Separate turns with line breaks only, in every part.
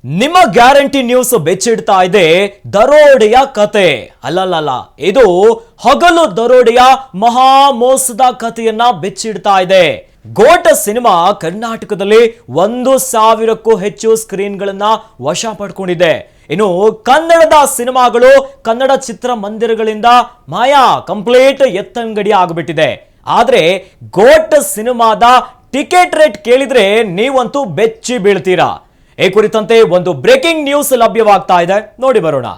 ನಿಮ್ಮ guarantee news ಬೆಚ್ಚಿಡ್ತಾ ಇದೆ ದರೋಡೆಯ ಕತೆ. ಅಲ್ಲಲ್ಲ, ಇದು ಹಗಲು ದರೋಡೆಯ ಮಹಾ ಮೋಸದ ಕಥೆಯನ್ನ ಬೆಚ್ಚಿಡ್ತಾ ಇದೆ. ಗೋಟ ಸಿನಿಮಾ ಕರ್ನಾಟಕದಲ್ಲಿ 1,000ಕ್ಕೂ ಹೆಚ್ಚು ಸ್ಕ್ರೀನ್ಗಳನ್ನ ವಶ ಪಡ್ಕೊಂಡಿದೆ. ಇನ್ನು ಕನ್ನಡದ ಸಿನಿಮಾಗಳು ಕನ್ನಡ ಚಿತ್ರಮಂದಿರಗಳಿಂದ ಮಾಯಾ ಕಂಪ್ಲೀಟ್ ಎತ್ತಂಗಡಿ ಆಗಿಬಿಟ್ಟಿದೆ. ಆದ್ರೆ ಗೋಟ್ ಸಿನಿಮಾದ ಟಿಕೆಟ್ ರೇಟ್ ಕೇಳಿದ್ರೆ ನೀವಂತೂ ಬೆಚ್ಚಿ ಬೀಳ್ತೀರಾ. ಈ ಕುರಿತಂತೆ ಒಂದು ಬ್ರೇಕಿಂಗ್ ನ್ಯೂಸ್ ಲಭ್ಯವಾಗ್ತಾ ಇದೆ, ನೋಡಿ ಬರೋಣ.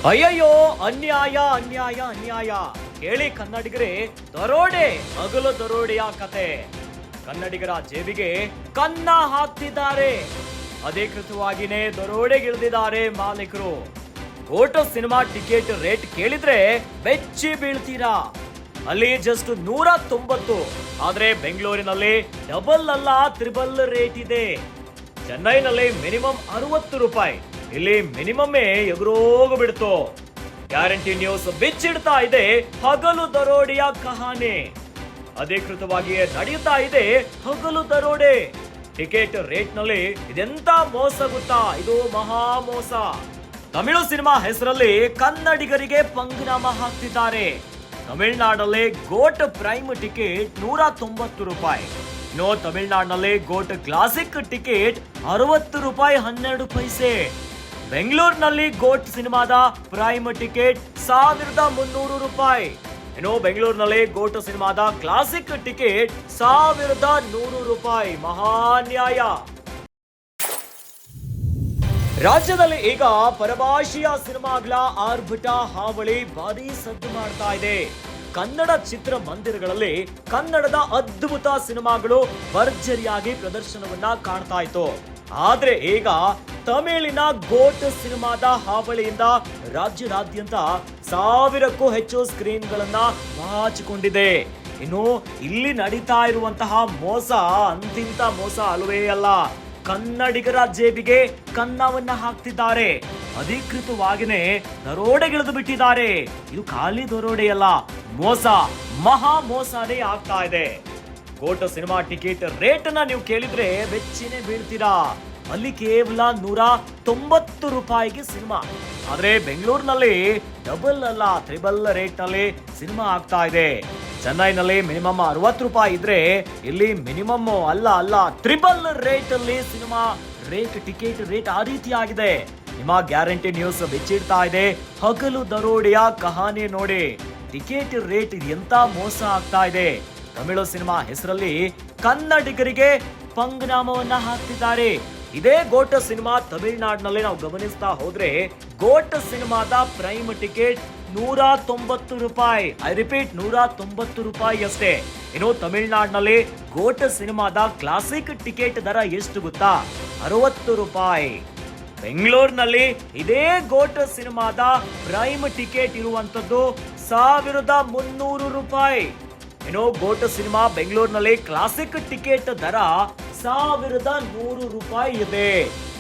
ಅಯ್ಯಯ್ಯೋ, ಅನ್ಯಾಯ ಅನ್ಯಾಯ ಅನ್ಯಾಯ. ಕೇಳಿ ಕನ್ನಡಿಗರೇ, ದರೋಡೆ, ಹಗಲು ದರೋಡೆಯ ಕತೆ. ಕನ್ನಡಿಗರ ಜೇಬಿಗೆ ಕನ್ನ ಹಾಕ್ತಿದ್ದಾರೆ. ಅಧಿಕೃತವಾಗಿನೇ ದರೋಡೆಗಿಳಿದಿದ್ದಾರೆ ಮಾಲೀಕರು. ಗೋಟ್ ಸಿನಿಮಾ ಟಿಕೆಟ್ ರೇಟ್ ಕೇಳಿದ್ರೆ ಬೆಚ್ಚಿ ಬೀಳ್ತೀರಾ. ಅಲ್ಲಿ ಜಸ್ಟ್ 190, ಆದ್ರೆ ಬೆಂಗಳೂರಿನಲ್ಲಿ ಡಬಲ್ ಅಲ್ಲ ತ್ರಿಬಲ್ ರೇಟ್ ಇದೆ. ಚೆನ್ನೈನಲ್ಲಿ ಮಿನಿಮಮ್ 60 ರೂಪಾಯಿ, ಇಲ್ಲಿ ಮಿನಿಮಮ್ಮೇ ಎದುರೋಗ್ಬಿಡ್ತು. ಗ್ಯಾರಂಟಿ ನ್ಯೂಸ್ ಬಿಚ್ಚಿಡ್ತಾ ಇದೆ ಹಗಲು ದರೋಡೆಯ ಕಹಾನಿ. ಅಧಿಕೃತವಾಗಿಯೇ ನಡೆಯುತ್ತಾ ಇದೆ ಹಗಲು ದರೋಡೆ. ಟಿಕೆಟ್ ರೇಟ್ ನಲ್ಲಿ ಇದೆಂತ ಮೋಸ ಗೊತ್ತಾ? ಇದು ಮಹಾ ಮೋಸ. ತಮಿಳು ಸಿನಿಮಾ ಹೆಸರಲ್ಲಿ ಕನ್ನಡಿಗರಿಗೆ ಪಂಗನಾಮ ಹಾಕ್ತಿದ್ದಾರೆ. ತಮಿಳುನಾಡಲ್ಲಿ ಗೋಟ್ ಪ್ರೈಮ್ ಟಿಕೆಟ್ 190 ರೂಪಾಯಿ. ಇನ್ನು ತಮಿಳುನಾಡಿನಲ್ಲಿ ಗೋಟ್ ಕ್ಲಾಸಿಕ್ ಟಿಕೆಟ್ 60 ರೂಪಾಯಿ 12 ಪೈಸೆ. ಬೆಂಗಳೂರಿನಲ್ಲಿ ಗೋಟ್ ಸಿನಿಮಾದ ಪ್ರೈಮ್ ಟಿಕೆಟ್ 1300 ರೂಪಾಯಿ. ಇನ್ನು ಬೆಂಗಳೂರಿನಲ್ಲಿ ಗೋಟ್ ಸಿನಿಮಾದ ಕ್ಲಾಸಿಕ್ ಟಿಕೆಟ್ 1100 ರೂಪಾಯಿ. ಮಹಾನ್ಯಾಯ. ರಾಜ್ಯದಲ್ಲಿ ಈಗ ಪರಭಾಷೆಯ ಸಿನಿಮಾಗಳ ಆರ್ಭಟ ಹಾವಳಿ ಭಾರಿ ಸದ್ದು ಮಾಡ್ತಾ ಇದೆ. ಕನ್ನಡ ಚಿತ್ರಮಂದಿರಗಳಲ್ಲಿ ಕನ್ನಡದ ಅದ್ಭುತ ಸಿನಿಮಾಗಳು ಭರ್ಜರಿಯಾಗಿ ಪ್ರದರ್ಶನವನ್ನ ಕಾಣ್ತಾ ಇತ್ತು. ಆದ್ರೆ ಈಗ ತಮಿಳಿನ ಗೋಟ್ ಸಿನಿಮಾದ ಹಾವಳಿಯಿಂದ ರಾಜ್ಯದಾದ್ಯಂತ 1000ಕ್ಕೂ ಹೆಚ್ಚು ಸ್ಕ್ರೀನ್ಗಳನ್ನ ಬಾಚಿಕೊಂಡಿದೆ. ಇನ್ನು ಇಲ್ಲಿ ನಡೀತಾ ಇರುವಂತಹ ಮೋಸ ಅಂತಿಂತ ಮೋಸ ಅಲ್ವೇ ಅಲ್ಲ. ಕನ್ನಡಿಗರ ಜೇಬಿಗೆ ಕನ್ನವನ್ನ ಹಾಕ್ತಿದ್ದಾರೆ. ಅಧಿಕೃತವಾಗಿನೇ ದರೋಡೆಗಿಳಿದು ಬಿಟ್ಟಿದ್ದಾರೆ. ಇದು ಖಾಲಿ ದರೋಡೆಯಲ್ಲ, ಮೋಸ, ಮಹಾ ಮೋಸನೇ ಆಗ್ತಾ ಇದೆ. ಗೋಟ್ ಸಿನಿಮಾ ಟಿಕೆಟ್ ರೇಟ್ ಅನ್ನ ನೀವು ಕೇಳಿದ್ರೆ ಬೆಚ್ಚಿನೇ ಬೀಳ್ತೀರಾ. ಅಲ್ಲಿ ಕೇವಲ 190 ರೂಪಾಯಿಗೆ ಸಿನಿಮಾ. ಆದ್ರೆ ಬೆಂಗಳೂರಿನಲ್ಲಿ ಡಬಲ್ ಅಲ್ಲ ತ್ರಿಬಲ್ ರೇಟ್ ನಲ್ಲಿ ಸಿನಿಮಾ ಆಗ್ತಾ ಇದೆ. ಚೆನ್ನೈನಲ್ಲಿ ಮಿನಿಮಮ್ 60 ರೂಪಾಯಿ ಇದ್ರೆ ಇಲ್ಲಿ ಮಿನಿಮಮ್ ಅಲ್ಲ ತ್ರಿಬಲ್ ರೇಟ್ ಅಲ್ಲಿ ಸಿನಿಮಾ ರೇಟ್, ಟಿಕೆಟ್ ರೇಟ್ ಆ ರೀತಿ ಆಗಿದೆ. ನಿಮ್ಮ ಗ್ಯಾರಂಟಿ ನ್ಯೂಸ್ ಬೆಚ್ಚಿಡ್ತಾ ಇದೆ ಹಗಲು ದರೋಡೆಯ ಕಹಾನಿ ನೋಡಿ. ಟಿಕೆಟ್ ರೇಟ್ ಎಂತ ಮೋಸ ಆಗ್ತಾ ಇದೆ. ತಮಿಳು ಸಿನಿಮಾ ಹೆಸರಲ್ಲಿ ಕನ್ನಡಿಗರಿಗೆ ಪಂಗನಾಮವನ್ನ ಹಾಕ್ತಿದ್ದಾರೆ. ಇದೇ ಗೋಟ್ ಸಿನಿಮಾ ತಮಿಳುನಾಡಿನಲ್ಲಿ ನಾವು ಗಮನಿಸ್ತಾ ಹೋದ್ರೆ ಗೋಟ್ ಸಿನಿಮಾದ ಪ್ರೈಮ್ ಟಿಕೆಟ್ 190 ರೂಪಾಯಿ. ಐ ರಿಪೀಟ್, 190 ರೂಪಾಯಿ ಅಷ್ಟೇ. ಇನ್ನು ತಮಿಳುನಾಡಿನಲ್ಲಿ ಗೋಟ್ ಸಿನಿಮಾದ ಕ್ಲಾಸಿಕ್ ಟಿಕೆಟ್ ದರ ಎಷ್ಟು ಗೊತ್ತಾ? 60 ರೂಪಾಯಿ. ಬೆಂಗಳೂರಿನಲ್ಲಿ ಇದೇ ಗೋಟ್ ಸಿನಿಮಾದ ಪ್ರೈಮ್ ಟಿಕೆಟ್ ಇರುವಂತದ್ದು 1300 ರೂಪಾಯಿ. ಇನ್ನು ಗೋಟ್ ಸಿನಿಮಾ ಬೆಂಗಳೂರಿನಲ್ಲಿ ಕ್ಲಾಸಿಕ್ ಟಿಕೆಟ್ ದರ 1100 ರೂಪಾಯಿ ಇದೆ.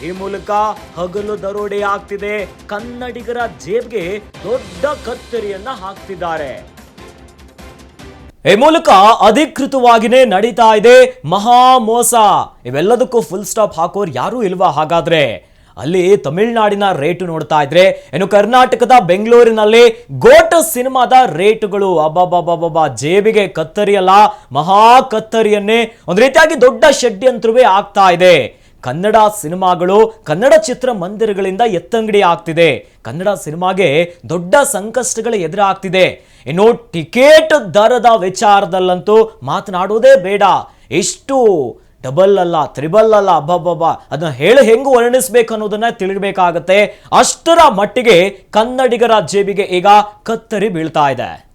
ಈ ಮೂಲಕ ಹಗಲು ದರೋಡೆ ಆಗ್ತಿದೆ. ಕನ್ನಡಿಗರ ಜೇಬ್ಗೆ ದೊಡ್ಡ ಕತ್ತರಿಯನ್ನ ಹಾಕ್ತಿದ್ದಾರೆ. ಈ ಮೂಲಕ ಅಧಿಕೃತವಾಗಿನೇ ನಡೀತಾ ಇದೆ ಮಹಾ ಮೋಸ. ಇವೆಲ್ಲದಕ್ಕೂ ಫುಲ್ ಸ್ಟಾಪ್ ಹಾಕೋರು ಯಾರೂ ಇಲ್ವಾ? ಹಾಗಾದ್ರೆ ಅಲ್ಲಿ ತಮಿಳುನಾಡಿನ ರೇಟು ನೋಡ್ತಾ ಇದ್ರೆ, ಇನ್ನು ಕರ್ನಾಟಕದ ಬೆಂಗಳೂರಿನಲ್ಲಿ ಗೋಟ್ ಸಿನಿಮಾದ ರೇಟುಗಳು ಅಬ್ಬಬ್ಬಬ್ಬಬ್ಬ ಜೇಬಿಗೆ ಕತ್ತರಿಯಲ್ಲ, ಮಹಾ ಕತ್ತರಿಯನ್ನೇ ಒಂದು ರೀತಿಯಾಗಿ ದೊಡ್ಡ ಷಡ್ಯಂತ್ರವೇ ಆಗ್ತಾ ಇದೆ. ಕನ್ನಡ ಸಿನಿಮಾಗಳು ಕನ್ನಡ ಚಿತ್ರಮಂದಿರಗಳಿಂದ ಎತ್ತಂಗಡಿ ಆಗ್ತಿದೆ. ಕನ್ನಡ ಸಿನಿಮಾಗೆ ದೊಡ್ಡ ಸಂಕಷ್ಟಗಳು ಎದುರಾಗ್ತಿದೆ. ಇನ್ನು ಟಿಕೆಟ್ ದರದ ವಿಚಾರದಲ್ಲಂತೂ ಮಾತನಾಡೋದೇ ಬೇಡ. ಎಷ್ಟು ಡಬಲ್ ಅಲ್ಲ, ತ್ರಿಬಲ್ ಅಲ್ಲ, ಅಬ್ಬಬ್ಬಬ್ಬ ಅದನ್ನ ಹೆಂಗು ವರ್ಣಿಸ್ಬೇಕು ಅನ್ನೋದನ್ನ ತಿಳಿಬೇಕಾಗತ್ತೆ. ಅಷ್ಟರ ಮಟ್ಟಿಗೆ ಕನ್ನಡಿಗರ ಜೇಬಿಗೆ ಈಗ ಕತ್ತರಿ ಬೀಳ್ತಾ ಇದೆ.